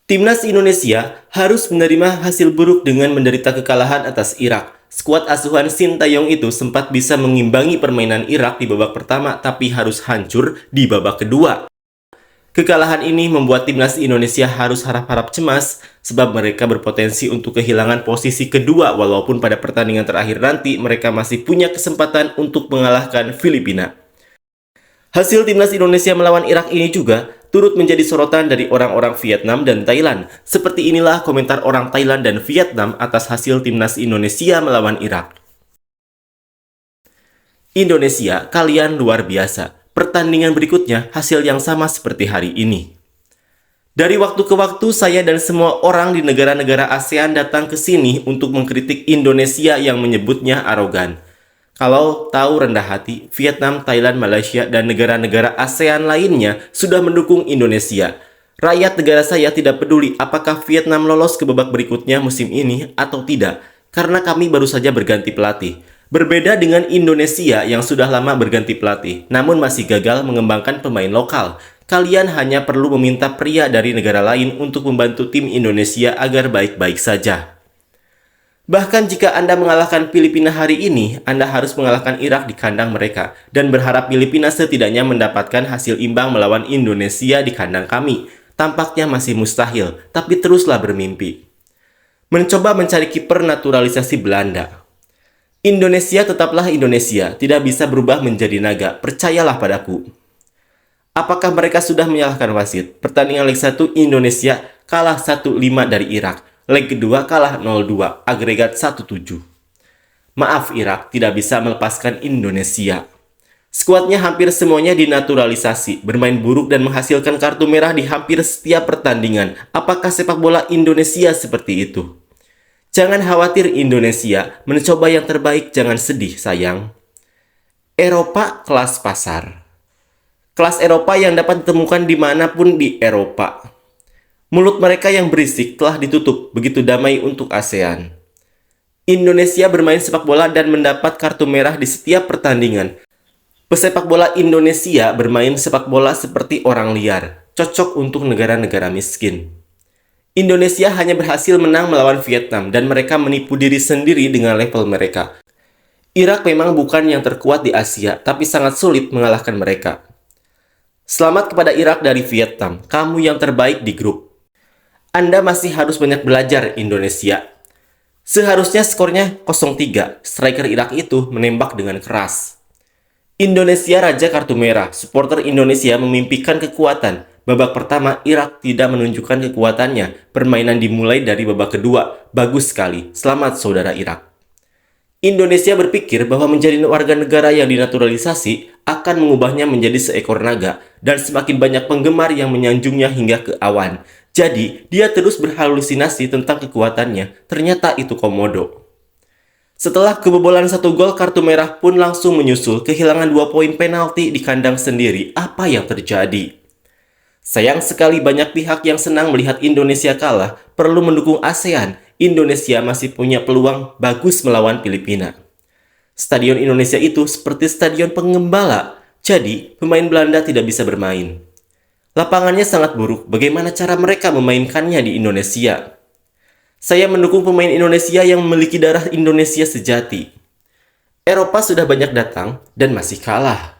Timnas Indonesia harus menerima hasil buruk dengan menderita kekalahan atas Irak. Skuad asuhan Sintayong itu sempat bisa mengimbangi permainan Irak di babak pertama, tapi harus hancur di babak kedua. Kekalahan ini membuat timnas Indonesia harus harap-harap cemas, sebab mereka berpotensi untuk kehilangan posisi kedua, walaupun pada pertandingan terakhir nanti mereka masih punya kesempatan untuk mengalahkan Filipina. Hasil timnas Indonesia melawan Irak ini juga turut menjadi sorotan dari orang-orang Vietnam dan Thailand. Seperti inilah komentar orang Thailand dan Vietnam atas hasil timnas Indonesia melawan Irak. Indonesia, kalian luar biasa. Pertandingan berikutnya hasil yang sama seperti hari ini. Dari waktu ke waktu, saya dan semua orang di negara-negara ASEAN datang ke sini untuk mengkritik Indonesia yang menyebutnya arogan. Kalau tahu rendah hati, Vietnam, Thailand, Malaysia, dan negara-negara ASEAN lainnya sudah mendukung Indonesia. Rakyat negara saya tidak peduli apakah Vietnam lolos ke babak berikutnya musim ini atau tidak, karena kami baru saja berganti pelatih. Berbeda dengan Indonesia yang sudah lama berganti pelatih, namun masih gagal mengembangkan pemain lokal. Kalian hanya perlu meminta pria dari negara lain untuk membantu tim Indonesia agar baik-baik saja. Bahkan jika Anda mengalahkan Filipina hari ini, Anda harus mengalahkan Irak di kandang mereka, dan berharap Filipina setidaknya mendapatkan hasil imbang melawan Indonesia di kandang kami. Tampaknya masih mustahil, tapi teruslah bermimpi. Mencoba mencari kiper naturalisasi Belanda. Indonesia tetaplah Indonesia, tidak bisa berubah menjadi naga, percayalah padaku. Apakah mereka sudah menyalahkan wasit? Pertandingan leg 1 Indonesia kalah 1-5 dari Irak. Leg kedua kalah 0-2, agregat 1-7. Maaf Irak, tidak bisa melepaskan Indonesia. Skuadnya hampir semuanya dinaturalisasi, bermain buruk dan menghasilkan kartu merah di hampir setiap pertandingan. Apakah sepak bola Indonesia seperti itu? Jangan khawatir Indonesia, mencoba yang terbaik, jangan sedih sayang. Eropa kelas pasar. Kelas Eropa yang dapat ditemukan dimanapun di Eropa. Mulut mereka yang berisik telah ditutup, begitu damai untuk ASEAN. Indonesia bermain sepak bola dan mendapat kartu merah di setiap pertandingan. Pesepak bola Indonesia bermain sepak bola seperti orang liar, cocok untuk negara-negara miskin. Indonesia hanya berhasil menang melawan Vietnam dan mereka menipu diri sendiri dengan level mereka. Irak memang bukan yang terkuat di Asia, tapi sangat sulit mengalahkan mereka. Selamat kepada Irak dari Vietnam, kamu yang terbaik di grup. Anda masih harus banyak belajar Indonesia. Seharusnya skornya 0-3, striker Irak itu menembak dengan keras. Indonesia raja kartu merah, supporter Indonesia memimpikan kekuatan. Babak pertama, Irak tidak menunjukkan kekuatannya. Permainan dimulai dari babak kedua. Bagus sekali. Selamat saudara Irak. Indonesia berpikir bahwa menjadi warga negara yang dinaturalisasi akan mengubahnya menjadi seekor naga, dan semakin banyak penggemar yang menyanjungnya hingga ke awan. Jadi, dia terus berhalusinasi tentang kekuatannya. Ternyata itu komodo. Setelah kebobolan 1 gol, kartu merah pun langsung menyusul. Kehilangan 2 poin penalti di kandang sendiri. Apa yang terjadi? Sayang sekali banyak pihak yang senang melihat Indonesia kalah perlu mendukung ASEAN. Indonesia masih punya peluang bagus melawan Filipina. Stadion Indonesia itu seperti stadion pengembala, jadi pemain Belanda tidak bisa bermain. Lapangannya sangat buruk, bagaimana cara mereka memainkannya di Indonesia? Saya mendukung pemain Indonesia yang memiliki darah Indonesia sejati. Eropa sudah banyak datang dan masih kalah.